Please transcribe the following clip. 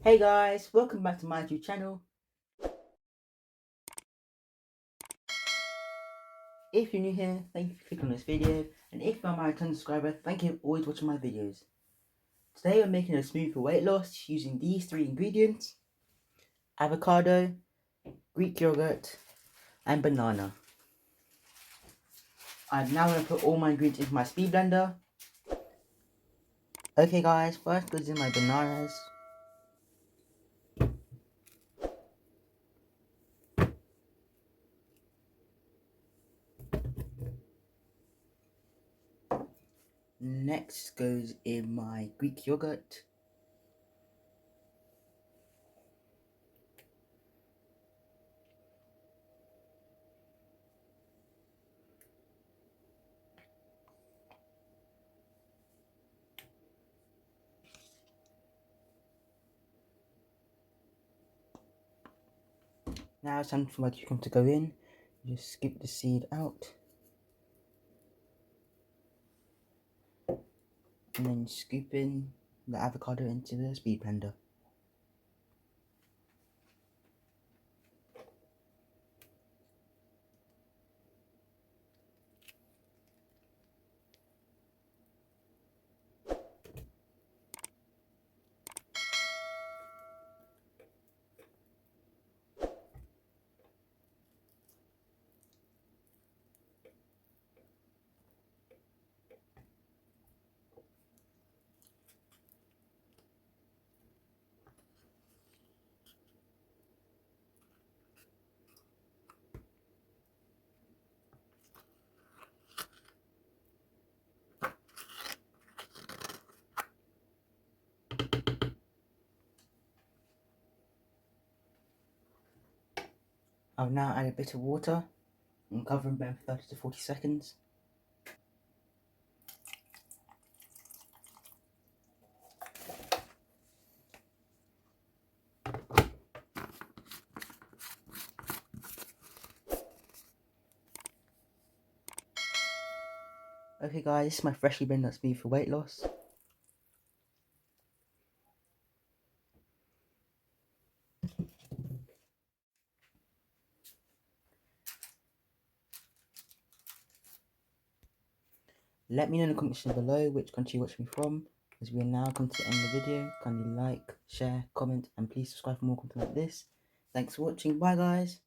Hey guys, welcome back to my YouTube channel. If you're new here, thank you for clicking on this video, and if you're my return subscriber, thank you for always watching my videos. Today we're making a smoothie for weight loss using these three ingredients: avocado, Greek yogurt, and banana. I'm now going to put all my ingredients into my speed blender. Okay guys, first goes in my bananas. Next goes in my Greek yogurt. Now it's time for my cucumber to go in. Just scoop the seed out. And then scoop in the avocado into the speed blender. I'll now add a bit of water and cover them for 30 to 40 seconds. Okay guys, this is my freshly blended smoothie for weight loss. Let me know in the comment section below which country you watch me from. As we are now come to the end of the video, kindly like, share, comment, and please subscribe for more content like this. Thanks for watching, bye guys!